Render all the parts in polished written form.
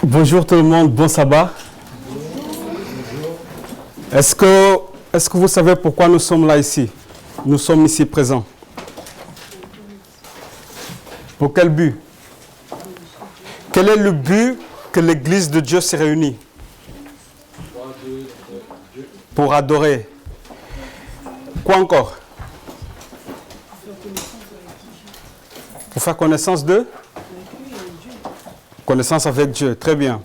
Bonjour tout le monde, bon sabbat. Est-ce que vous savez pourquoi nous sommes là ici? Nous sommes ici présents. Pour quel but? Quel est le but que l'Église de Dieu s'est réunie? Pour adorer. Quoi encore? Pour faire connaissance de? Connaissance avec Dieu, très bien.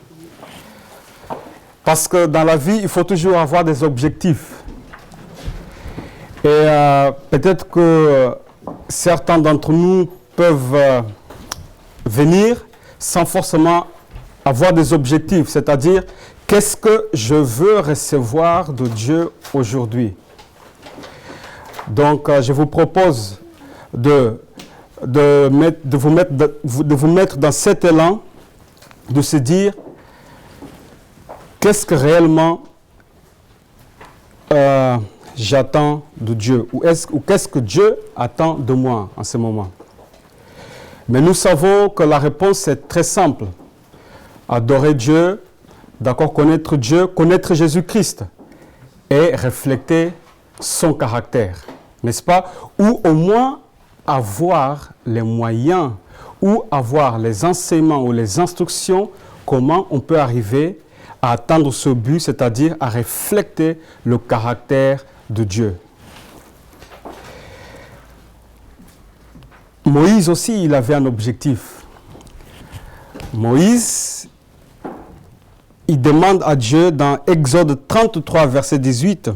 Parce que dans la vie, il faut toujours avoir des objectifs. Et peut-être que certains d'entre nous peuvent venir sans forcément avoir des objectifs. C'est-à-dire, qu'est-ce que je veux recevoir de Dieu aujourd'hui? Donc, je vous propose de vous mettre dans cet élan de se dire, qu'est-ce que réellement j'attends de Dieu? Ou qu'est-ce que Dieu attend de moi en ce moment? Mais nous savons que la réponse est très simple. Adorer Dieu, d'accord, connaître Dieu, connaître Jésus-Christ et refléter son caractère, n'est-ce pas? Ou au moins avoir les moyens ou avoir les enseignements ou les instructions, comment on peut arriver à atteindre ce but, c'est-à-dire à refléter le caractère de Dieu. Moïse aussi, il avait un objectif. Moïse, il demande à Dieu dans Exode 33, verset 18.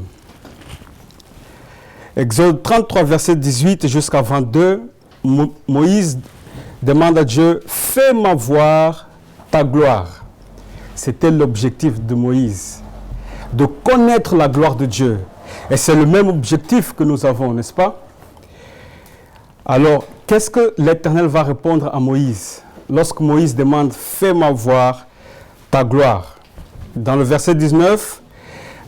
Exode 33, verset 18 jusqu'à 22, Moïse demande à Dieu, fais-moi voir ta gloire. C'était l'objectif de Moïse, de connaître la gloire de Dieu. Et c'est le même objectif que nous avons, n'est-ce pas? Alors, qu'est-ce que l'Éternel va répondre à Moïse lorsque Moïse demande, fais-moi voir ta gloire? Dans le verset 19,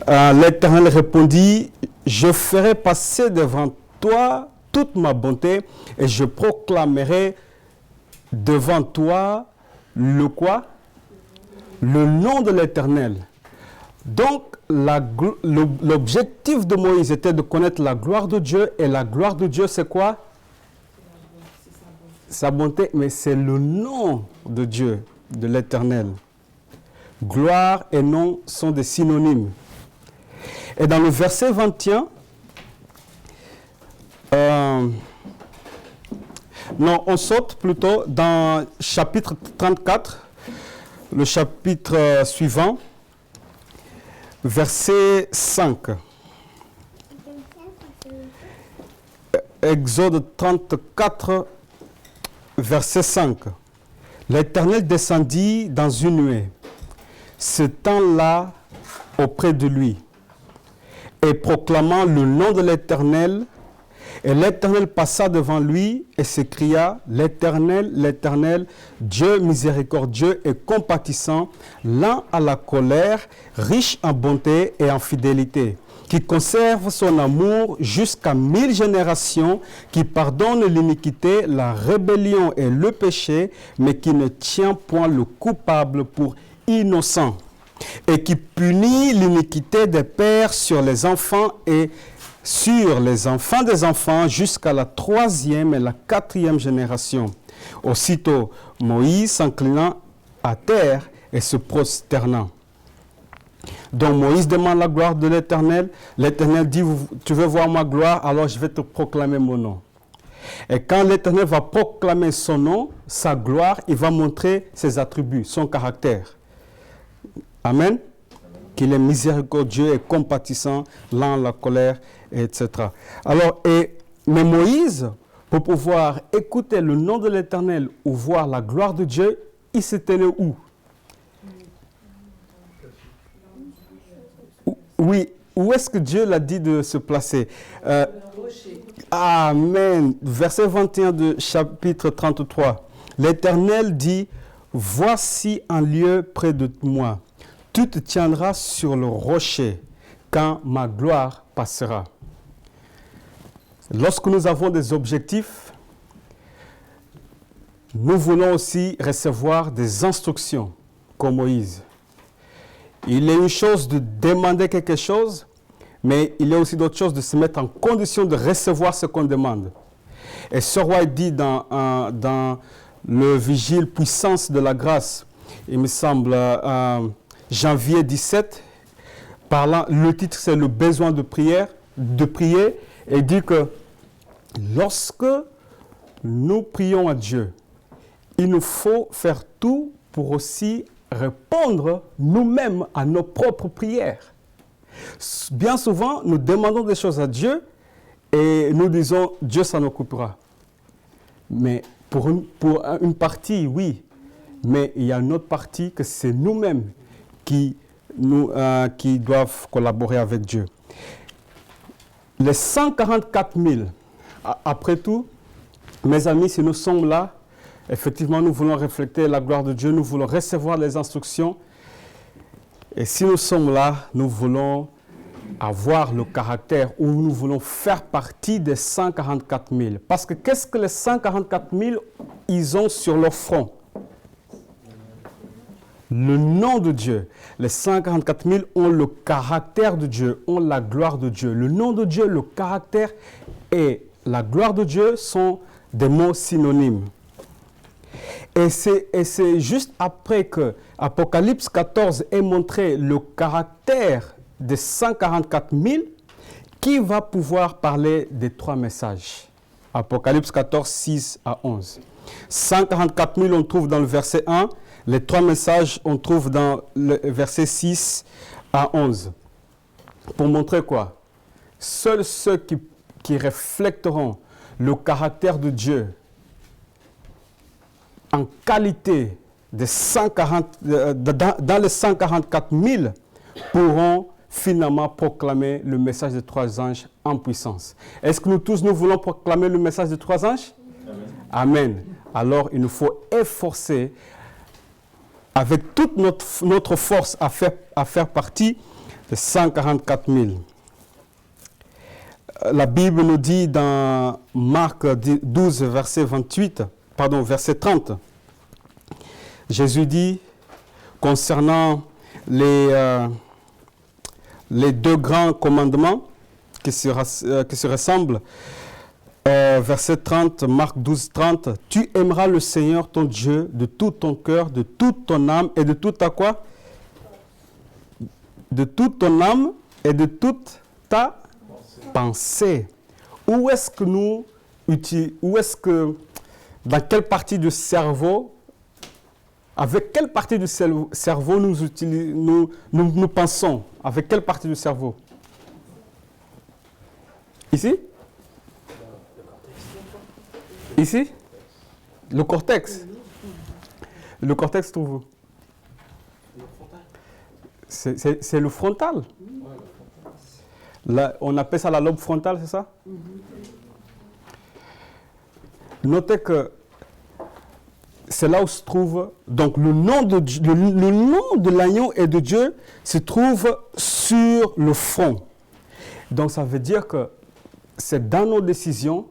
l'Éternel répondit, je ferai passer devant toi toute ma bonté et je proclamerai devant toi le quoi? Le nom de l'Éternel. Donc, l'objectif de Moïse était de connaître la gloire de Dieu. Et la gloire de Dieu, c'est quoi? Sa bonté, mais c'est le nom de Dieu, de l'Éternel. Gloire et nom sont des synonymes. Et dans le verset 21, non, on saute plutôt dans chapitre 34, le chapitre suivant, verset 5. Exode 34, verset 5. L'Éternel descendit dans une nuée, se tint là auprès de lui, et proclamant le nom de l'Éternel, et l'Éternel passa devant lui et s'écria, l'Éternel, l'Éternel, Dieu miséricordieux et compatissant, lent à la colère, riche en bonté et en fidélité, qui conserve son amour jusqu'à 1000 générations, qui pardonne l'iniquité, la rébellion et le péché, mais qui ne tient point le coupable pour innocent, et qui punit l'iniquité des pères sur les enfants et sur les enfants des enfants jusqu'à la 3e et la 4e génération. Aussitôt, Moïse s'inclinant à terre et se prosternant. Donc Moïse demande la gloire de l'Éternel. L'Éternel dit, tu veux voir ma gloire, alors je vais te proclamer mon nom. Et quand l'Éternel va proclamer son nom, sa gloire, il va montrer ses attributs, son caractère. Amen. Qu'il est miséricordieux et compatissant, lent à la colère, etc. Alors, mais Moïse, pour pouvoir écouter le nom de l'Éternel ou voir la gloire de Dieu, il se tenait où? Oui, où est-ce que Dieu l'a dit de se placer? Amen. Verset 21 de chapitre 33. L'Éternel dit, voici un lieu près de moi. Tu te tiendras sur le rocher quand ma gloire passera. Lorsque nous avons des objectifs, nous voulons aussi recevoir des instructions. comme Moïse. Il est une chose de demander quelque chose, mais il est aussi d'autres choses de se mettre en condition de recevoir ce qu'on demande. Et Sir White dit dans le vigile puissance de la grâce, il me semble, janvier 17, le titre c'est le besoin de prier, et dit que lorsque nous prions à Dieu, il nous faut faire tout pour aussi répondre nous-mêmes à nos propres prières. Bien souvent, nous demandons des choses à Dieu et nous disons, Dieu s'en occupera. Mais pour une partie, oui. Mais il y a une autre partie que c'est nous-mêmes qui doivent collaborer avec Dieu. Les 144 000, après tout, mes amis, si nous sommes là, effectivement, nous voulons refléter la gloire de Dieu, nous voulons recevoir les instructions. Et si nous sommes là, nous voulons avoir le caractère où nous voulons faire partie des 144 000. Parce que qu'est-ce que les 144 000, ils ont sur leur front? Le nom de Dieu. Les 144 000 ont le caractère de Dieu, ont la gloire de Dieu. Le nom de Dieu, le caractère et la gloire de Dieu sont des mots synonymes. Et c'est juste après que Apocalypse 14 ait montré le caractère des 144 000 qui va pouvoir parler des trois messages. Apocalypse 14, 6 à 11. 144 000, on trouve dans le verset 1. Les trois messages, on trouve dans le verset 6 à 11. Pour montrer quoi? Seuls ceux qui reflèteront le caractère de Dieu en qualité de 140, dans les 144 000 pourront finalement proclamer le message des trois anges en puissance. Est-ce que nous tous, nous voulons proclamer le message des trois anges? Amen. Amen. Alors, il nous faut efforcer avec toute notre force à faire partie des 144 000. La Bible nous dit dans Marc 12, verset 30, Jésus dit, concernant les deux grands commandements qui se ressemblent, verset 30, Marc 12, 30, « Tu aimeras le Seigneur ton Dieu de tout ton cœur, de toute ton âme et de toute ta quoi? De toute ton âme et de toute ta pensée. » Où est-ce que dans quelle partie du cerveau, avec quelle partie du cerveau nous pensons? Avec quelle partie du cerveau? Ici? Ici? Le cortex. Le cortex, trouve-vous? C'est le frontal. Là, on appelle ça la lobe frontale, c'est ça? Notez que c'est là où se trouve, donc le nom de l'agneau et de Dieu se trouve sur le front. Donc ça veut dire que c'est dans nos décisions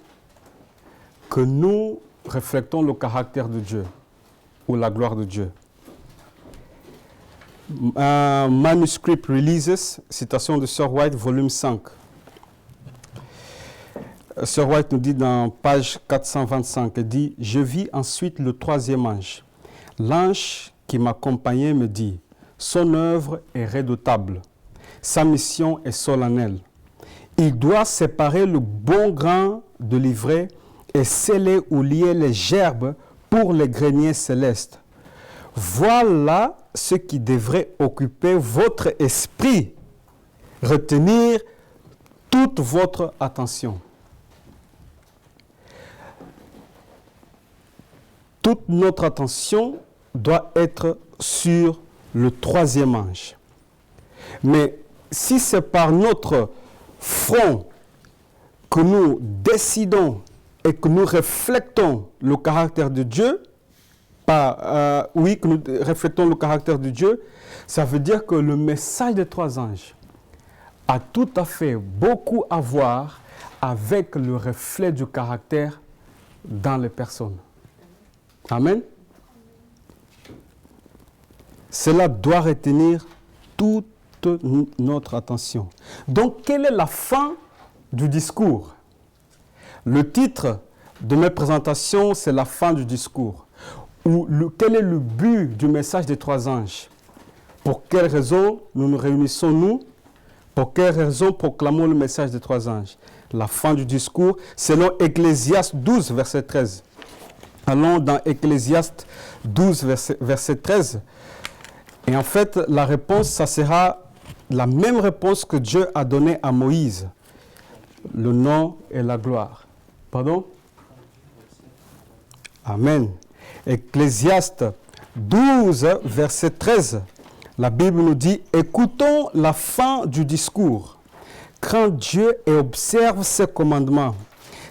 que nous reflétons le caractère de Dieu ou la gloire de Dieu. Manuscript Releases, citation de Sir White, volume 5. Sir White nous dit dans page 425, il dit « Je vis ensuite le troisième ange. L'ange qui m'accompagnait me dit « Son œuvre est redoutable, sa mission est solennelle. Il doit séparer le bon grain de l'ivraie et sceller ou lier les gerbes pour les greniers célestes. Voilà ce qui devrait occuper votre esprit, retenir toute votre attention. » Toute notre attention doit être sur le troisième ange. Mais si c'est par notre front que nous décidons et que nous reflétons le caractère de Dieu, que nous reflétons le caractère de Dieu, ça veut dire que le message des trois anges a tout à fait beaucoup à voir avec le reflet du caractère dans les personnes. Amen. Cela doit retenir toute notre attention. Donc, quelle est la fin du discours? Le titre de mes présentations, c'est la fin du discours. Quel est le but du message des trois anges? Pour quelle raison nous réunissons-nous? Pour quelle raison proclamons le message des trois anges? La fin du discours, selon Ecclésiaste 12, verset 13. Allons dans Ecclésiaste 12, verset 13. Et en fait, la réponse, ça sera la même réponse que Dieu a donnée à Moïse. Le nom et la gloire. Pardon? Amen. Ecclésiaste 12, verset 13. La Bible nous dit, écoutons la fin du discours. Crains Dieu et observe ses commandements.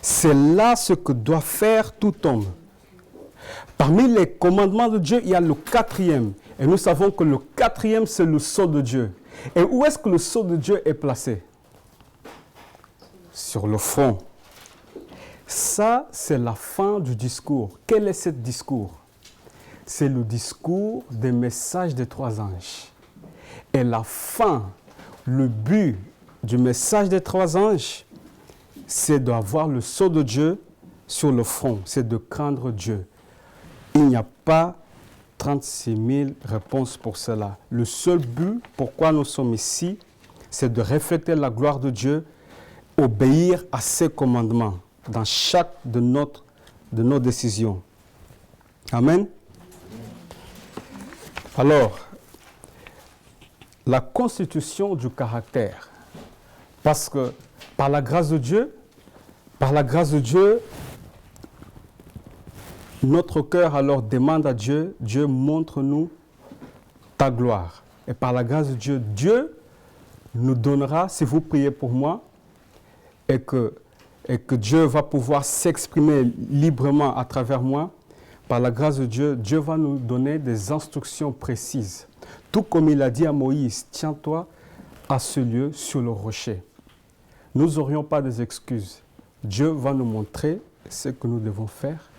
C'est là ce que doit faire tout homme. Parmi les commandements de Dieu, il y a le quatrième. Et nous savons que le quatrième, c'est le sceau de Dieu. Et où est-ce que le sceau de Dieu est placé? Sur le front. Ça, c'est la fin du discours. Quel est ce discours? C'est le discours des messages des trois anges. Et la fin, le but du message des trois anges, c'est d'avoir le sceau de Dieu sur le front. C'est de craindre Dieu. Il n'y a pas 36 000 réponses pour cela. Le seul but, pourquoi nous sommes ici, c'est de refléter la gloire de Dieu, obéir à ses commandements dans chaque de nos décisions. Amen. Alors, la constitution du caractère. Parce que par la grâce de Dieu, notre cœur alors demande à Dieu, Dieu montre-nous ta gloire. Et par la grâce de Dieu, Dieu nous donnera, si vous priez pour moi, et que Dieu va pouvoir s'exprimer librement à travers moi, par la grâce de Dieu, Dieu va nous donner des instructions précises. Tout comme il a dit à Moïse, tiens-toi à ce lieu sur le rocher. Nous n'aurions pas des excuses. Dieu va nous montrer ce que nous devons faire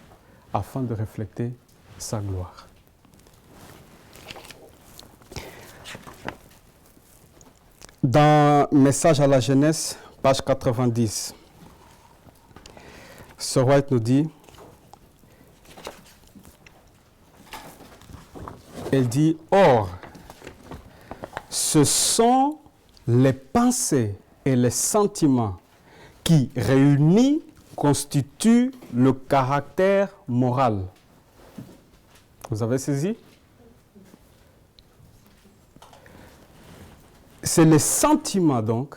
afin de refléter sa gloire. Dans Message à la jeunesse, page 90, Sir White nous dit, elle dit, or, ce sont les pensées et les sentiments qui, réunis, constituent le caractère moral. Vous avez saisi? C'est les sentiments donc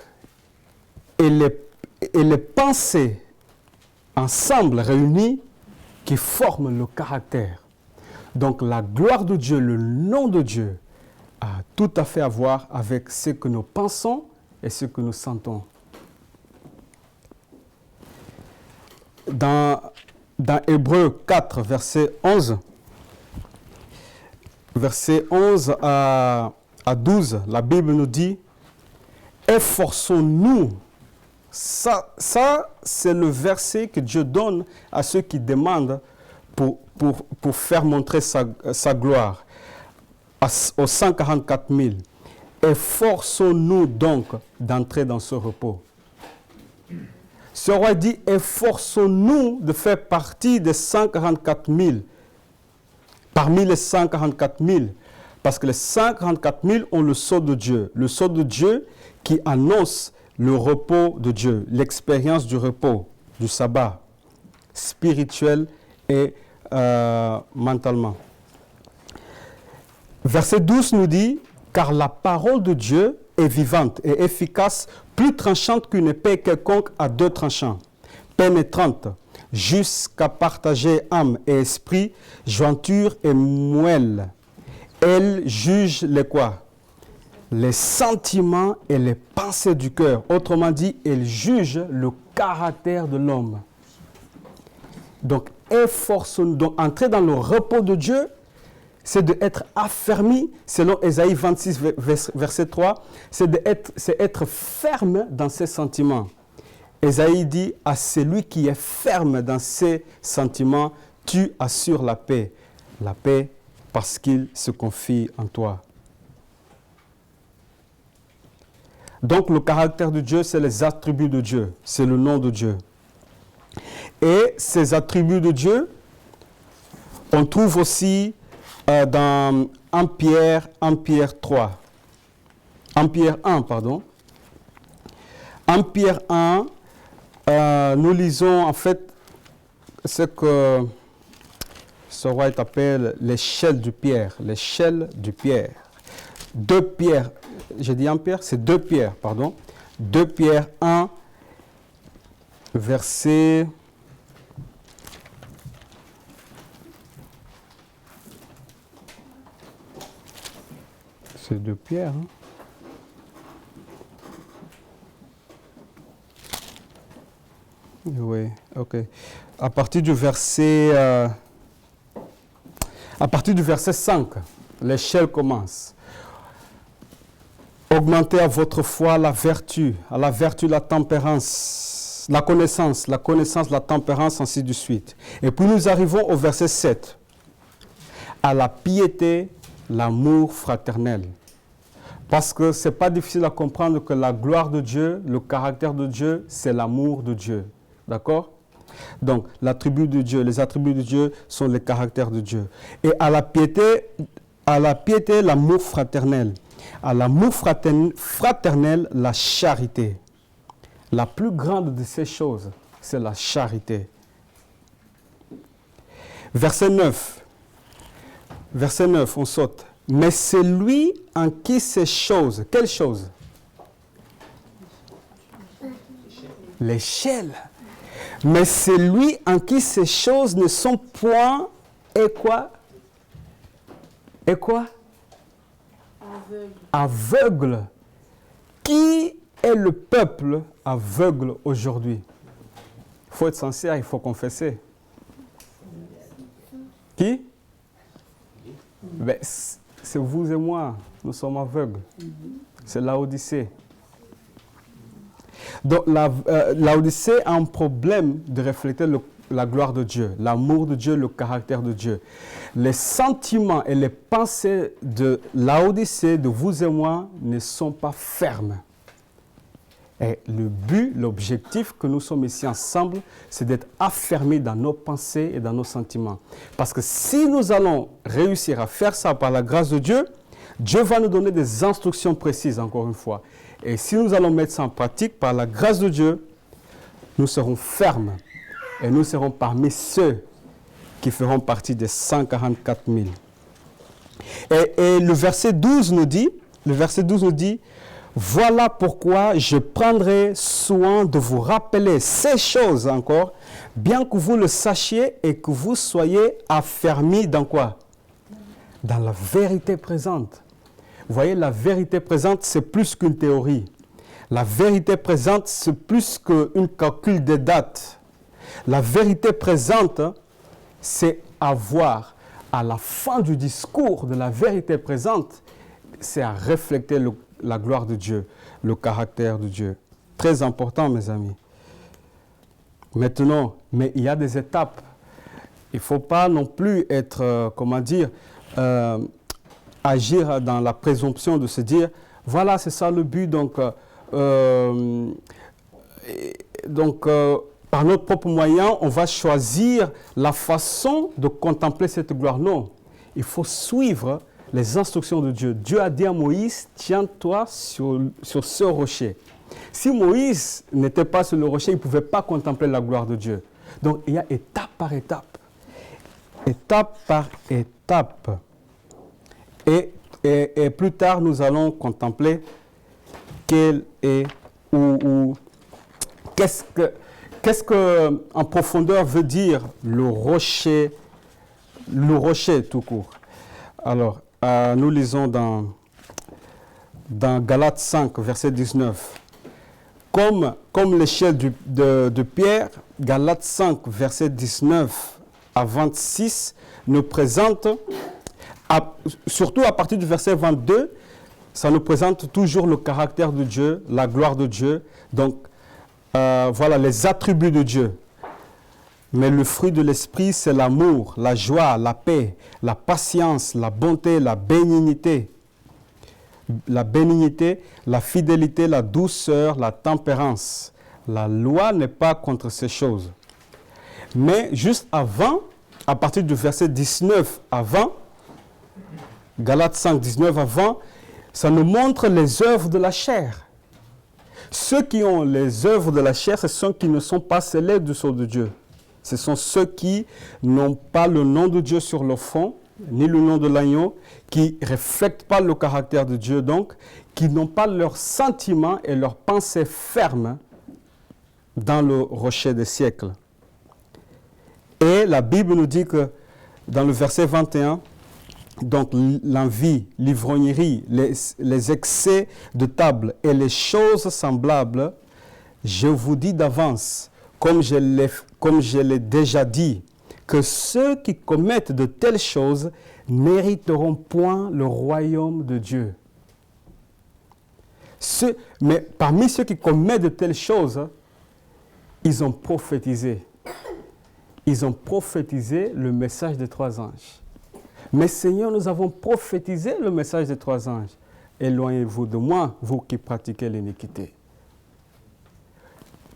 et les pensées ensemble réunis qui forment le caractère. Donc la gloire de Dieu, le nom de Dieu a tout à fait à voir avec ce que nous pensons et ce que nous sentons. Dans Hébreux 4, verset 11 à 12, la Bible nous dit « Efforçons-nous ». Ça c'est le verset que Dieu donne à ceux qui demandent pour faire montrer sa gloire aux 144 000. Efforçons-nous donc d'entrer dans ce repos. Ce roi dit, efforçons-nous de faire partie des 144 000. Parmi les 144 000, parce que les 144 000 ont le sceau de Dieu. Le sceau de Dieu qui annonce le repos de Dieu, l'expérience du repos, du sabbat, spirituel et mentalement. Verset 12 nous dit, car la parole de Dieu est vivante et efficace, plus tranchante qu'une épée quelconque à deux tranchants, pénétrante, jusqu'à partager âme et esprit, jointure et moelle. Elle juge les quoi? Les sentiments et les pensées du cœur. Autrement dit, elle juge le caractère de l'homme. Donc, donc, entrer dans le repos de Dieu, c'est d'être affermi, selon Ésaïe 26, verset 3, c'est être ferme dans ses sentiments. Ésaïe dit, à celui qui est ferme dans ses sentiments, tu assures la paix parce qu'il se confie en toi. Donc le caractère de Dieu, c'est les attributs de Dieu, c'est le nom de Dieu. Et ces attributs de Dieu, on trouve aussi dans 1 Pierre 3. 1 Pierre 1, pardon. 1 Pierre 1, nous lisons en fait ce que ce roi appelle l'échelle du Pierre. L'échelle du Pierre. 2 Pierre, j'ai dit 1 Pierre, c'est 2 Pierre, pardon. 2 Pierre 1, verset... C'est 2 Pierre, hein? Oui, ok. À partir du verset 5, l'échelle commence. Augmentez à votre foi à la vertu la tempérance, la connaissance, la tempérance, ainsi de suite. Et puis nous arrivons au verset 7. À la piété, l'amour fraternel. Parce que ce n'est pas difficile à comprendre que la gloire de Dieu, le caractère de Dieu, c'est l'amour de Dieu. D'accord? Donc, l'attribut de Dieu, les attributs de Dieu sont les caractères de Dieu. Et à la piété, l'amour fraternel. À l'amour fraternel, la charité. La plus grande de ces choses, c'est la charité. Verset 9. Verset 9, on saute. Mais c'est lui en qui ces choses, quelles choses? L'échelle. Mais c'est lui en qui ces choses ne sont point, et quoi? Et quoi? Aveugle. Qui est le peuple aveugle aujourd'hui? Il faut être sincère, il faut confesser. Qui? Ben, c'est vous et moi, nous sommes aveugles. C'est l'Odyssée. Donc l'Odyssée a un problème de refléter la gloire de Dieu, l'amour de Dieu, le caractère de Dieu. Les sentiments et les pensées de l'Odyssée, de vous et moi, ne sont pas fermes. Et le but, l'objectif que nous sommes ici ensemble, c'est d'être affermis dans nos pensées et dans nos sentiments. Parce que si nous allons réussir à faire ça par la grâce de Dieu, Dieu va nous donner des instructions précises, encore une fois. Et si nous allons mettre ça en pratique par la grâce de Dieu, nous serons fermes. Et nous serons parmi ceux qui feront partie des 144 000. Et le verset 12 nous dit, voilà pourquoi je prendrai soin de vous rappeler ces choses encore, bien que vous le sachiez et que vous soyez affermis dans quoi? Dans la vérité présente. Vous voyez, la vérité présente, c'est plus qu'une théorie. La vérité présente, c'est plus qu'un calcul des dates. La vérité présente, c'est avoir, à la fin du discours de la vérité présente, c'est à refléter la gloire de Dieu, le caractère de Dieu. Très important, mes amis. Maintenant, mais il y a des étapes. Il ne faut pas non plus être, agir dans la présomption de se dire, voilà, c'est ça le but, par notre propre moyen, on va choisir la façon de contempler cette gloire. Non, il faut suivre les instructions de Dieu. Dieu a dit à Moïse, tiens-toi sur ce rocher. Si Moïse n'était pas sur le rocher, il ne pouvait pas contempler la gloire de Dieu. Donc, il y a étape par étape. Étape par étape. Et plus tard, nous allons contempler quel est qu'est-ce que en profondeur veut dire le rocher tout court. Alors, nous lisons dans Galates 5, verset 19. Comme l'échelle de Pierre, Galates 5, verset 19 à 26, nous présente, surtout à partir du verset 22, ça nous présente toujours le caractère de Dieu, la gloire de Dieu. Donc, voilà les attributs de Dieu. Mais le fruit de l'esprit, c'est l'amour, la joie, la paix, la patience, la bonté, la bénignité, la fidélité, la douceur, la tempérance. La loi n'est pas contre ces choses. Mais juste avant, à partir du verset 19 avant, Galates 5, 19 avant, ça nous montre les œuvres de la chair. Ceux qui ont les œuvres de la chair, ce sont ceux qui ne sont pas scellés du sceau de Dieu. Ce sont ceux qui n'ont pas le nom de Dieu sur leur front, ni le nom de l'agneau, qui ne reflètent pas le caractère de Dieu, donc, qui n'ont pas leurs sentiments et leurs pensées fermes dans le rocher des siècles. Et la Bible nous dit que dans le verset 21, donc l'envie, l'ivrognerie, les excès de table et les choses semblables, je vous dis d'avance, comme je l'ai déjà dit, que ceux qui commettent de telles choses n'hériteront point le royaume de Dieu. Mais parmi ceux qui commettent de telles choses, ils ont prophétisé. Ils ont prophétisé le message des trois anges. Mais Seigneur, nous avons prophétisé le message des trois anges. Éloignez-vous de moi, vous qui pratiquez l'iniquité.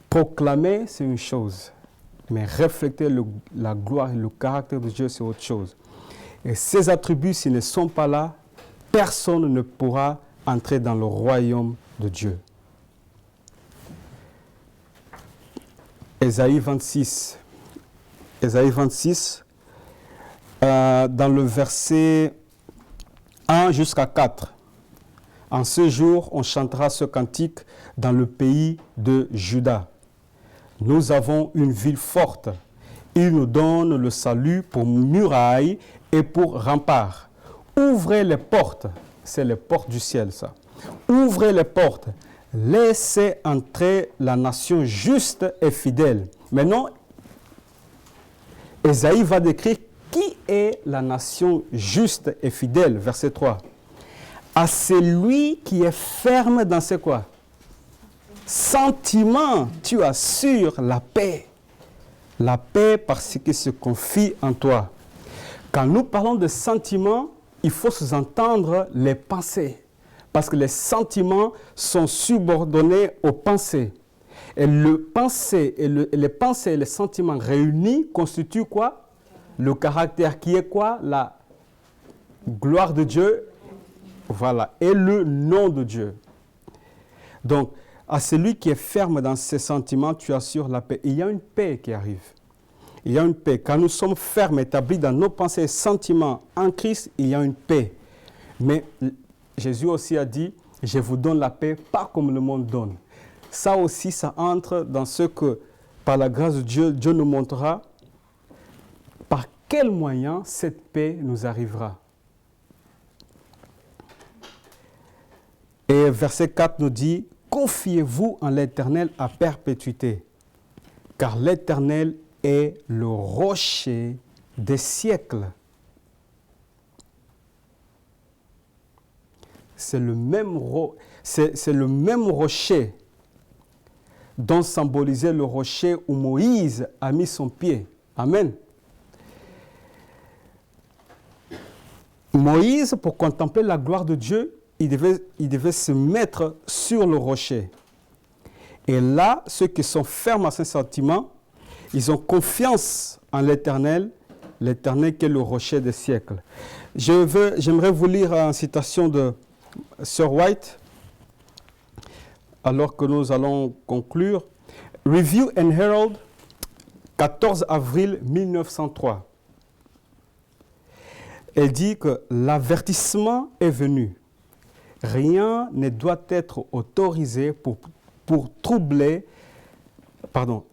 Proclamer, c'est une chose. Mais refléter la gloire et le caractère de Dieu, c'est autre chose. Et ces attributs, s'ils ne sont pas là, personne ne pourra entrer dans le royaume de Dieu. Ésaïe 26. Ésaïe 26, dans le verset 1 jusqu'à 4. En ce jour, on chantera ce cantique dans le pays de Juda. Nous avons une ville forte. Il nous donne le salut pour muraille et pour rempart. Ouvrez les portes. C'est les portes du ciel, ça. Ouvrez les portes. Laissez entrer la nation juste et fidèle. Maintenant, Ésaïe va décrire qui est la nation juste et fidèle. Verset 3. À celui qui est ferme dans ses quoi? Sentiments, tu assures la paix. La paix parce qu'il se confie en toi. Quand nous parlons de sentiments, il faut sous-entendre les pensées. Parce que les sentiments sont subordonnés aux pensées. Et les pensées et les sentiments réunis constituent quoi? Le caractère qui est quoi? La gloire de Dieu, voilà, et le nom de Dieu. Donc, à celui qui est ferme dans ses sentiments, tu assures la paix. Il y a une paix qui arrive. Il y a une paix. Quand nous sommes fermes, établis dans nos pensées et sentiments en Christ, il y a une paix. Mais Jésus aussi a dit, je vous donne la paix, pas comme le monde donne. Ça aussi, ça entre dans ce que, par la grâce de Dieu, Dieu nous montrera par quel moyen cette paix nous arrivera. Et verset 4 nous dit, confiez-vous en l'Éternel à perpétuité, car l'Éternel est le rocher des siècles. C'est le même rocher dont symbolisait le rocher où Moïse a mis son pied. Amen. Moïse, pour contempler la gloire de Dieu, il devait se mettre sur le rocher. Et là, ceux qui sont fermes à ces sentiments, ils ont confiance en l'Éternel, l'Éternel qui est le rocher des siècles. J'aimerais vous lire une citation de Sir White, alors que nous allons conclure. Review and Herald, 14 avril 1903. Elle dit que l'avertissement est venu. Rien ne doit être autorisé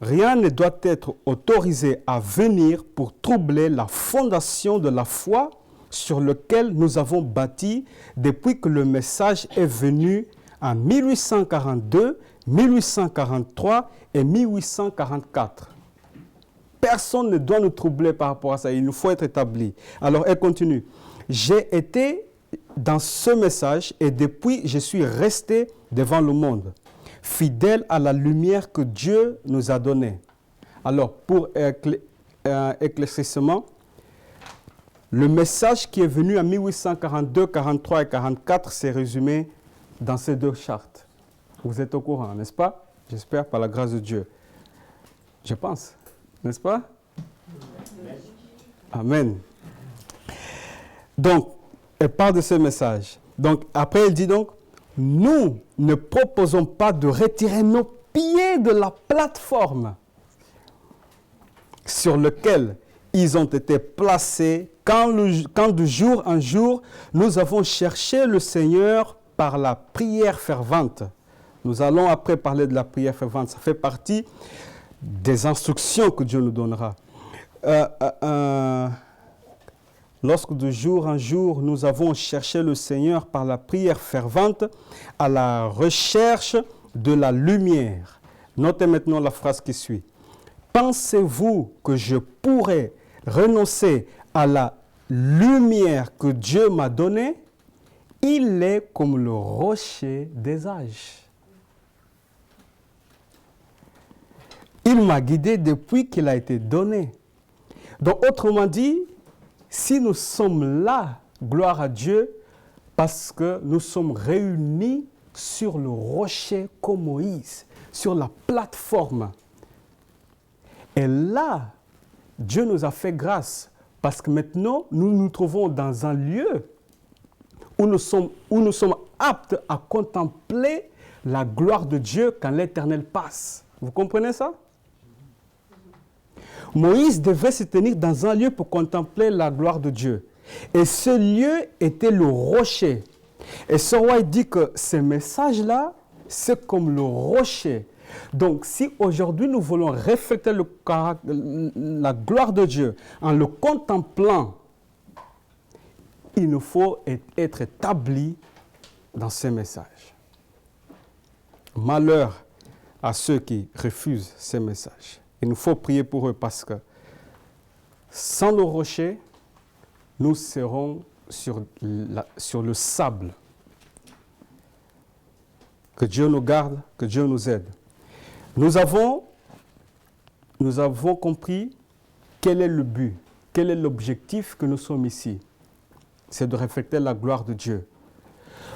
rien ne doit être autorisé à venir pour troubler la fondation de la foi sur laquelle nous avons bâti depuis que le message est venu en 1842, 1843 et 1844. Personne ne doit nous troubler par rapport à ça. Il nous faut être établi. Alors, elle continue. J'ai été dans ce message et depuis, je suis resté devant le monde, fidèle à la lumière que Dieu nous a donnée. Alors, pour éclaircissement. Le message qui est venu en 1842, 43 et 44 s'est résumé dans ces deux chartes. Vous êtes au courant, n'est-ce pas? J'espère par la grâce de Dieu. Je pense, n'est-ce pas? Amen. Donc, elle parle de ce message. Donc, après, elle dit donc, nous ne proposons pas de retirer nos pieds de la plateforme sur laquelle ils ont été placés quand de jour en jour, nous avons cherché le Seigneur par la prière fervente. Nous allons après parler de la prière fervente. Ça fait partie des instructions que Dieu nous donnera. Lorsque de jour en jour, nous avons cherché le Seigneur par la prière fervente à la recherche de la lumière. Notez maintenant la phrase qui suit. Pensez-vous que je pourrais renoncer à la lumière que Dieu m'a donnée? Il est comme le rocher des âges. Il m'a guidé depuis qu'il a été donné. Donc, autrement dit, si nous sommes là, gloire à Dieu, parce que nous sommes réunis sur le rocher comme Moïse, sur la plateforme. Et là, Dieu nous a fait grâce, parce que maintenant, nous nous trouvons dans un lieu où nous sommes aptes à contempler la gloire de Dieu quand l'Éternel passe. Vous comprenez ça? Moïse devait se tenir dans un lieu pour contempler la gloire de Dieu. Et ce lieu était le rocher. Et ce roi dit que ces messages-là, c'est comme le rocher. Donc, si aujourd'hui nous voulons refléter la gloire de Dieu en le contemplant, il nous faut être établi dans ces messages. Malheur à ceux qui refusent ces messages. Il nous faut prier pour eux parce que sans le rocher, nous serons sur le sable. Que Dieu nous garde, que Dieu nous aide. Nous avons compris quel est le but, quel est l'objectif que nous sommes ici. C'est de refléter la gloire de Dieu.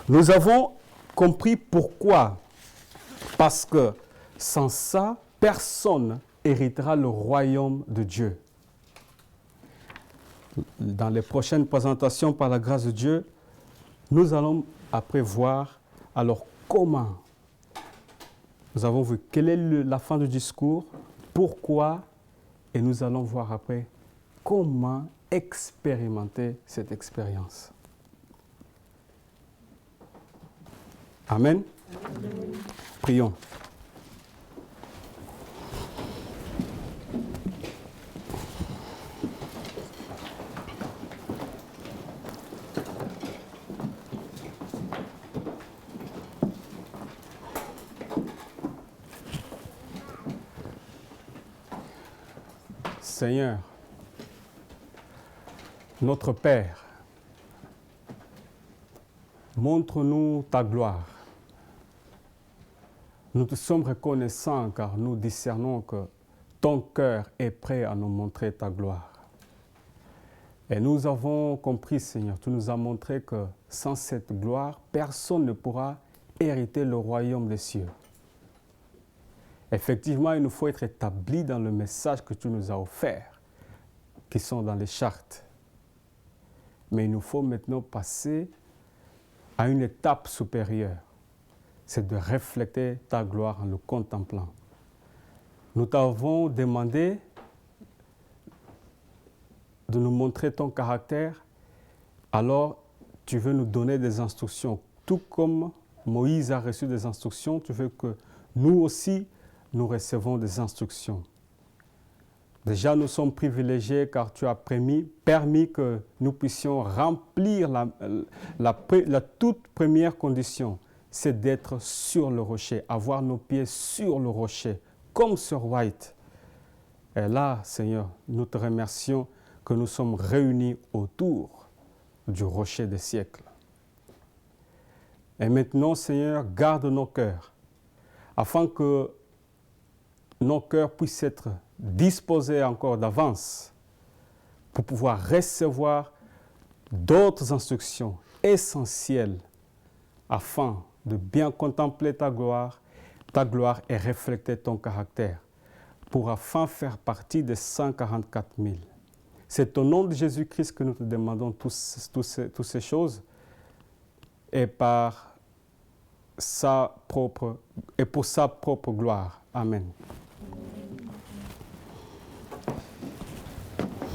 Nous avons compris pourquoi. Parce que sans ça, personne héritera le royaume de Dieu. Dans les prochaines présentations, par la grâce de Dieu, nous allons après voir alors comment. Nous avons vu quelle est la fin du discours, pourquoi, et nous allons voir après comment expérimenter cette expérience. Amen. Amen. Prions. Seigneur, notre Père, montre-nous ta gloire. Nous te sommes reconnaissants car nous discernons que ton cœur est prêt à nous montrer ta gloire. Et nous avons compris, Seigneur, tu nous as montré que sans cette gloire, personne ne pourra hériter le royaume des cieux. Effectivement, il nous faut être établis dans le message que tu nous as offert, qui sont dans les chartes. Mais il nous faut maintenant passer à une étape supérieure. C'est de refléter ta gloire en le contemplant. Nous t'avons demandé de nous montrer ton caractère, alors tu veux nous donner des instructions. Tout comme Moïse a reçu des instructions, tu veux que nous aussi, nous recevons des instructions. Déjà, nous sommes privilégiés car tu as permis que nous puissions remplir la toute première condition, c'est d'être sur le rocher, avoir nos pieds sur le rocher, comme sur White. Et là, Seigneur, nous te remercions que nous sommes réunis autour du rocher des siècles. Et maintenant, Seigneur, garde nos cœurs, afin que nos cœurs puissent être disposer encore d'avance pour pouvoir recevoir d'autres instructions essentielles afin de bien contempler ta gloire et refléter ton caractère, pour enfin faire partie des 144 000. C'est au nom de Jésus-Christ que nous te demandons toutes ces choses et pour sa propre gloire. Amen.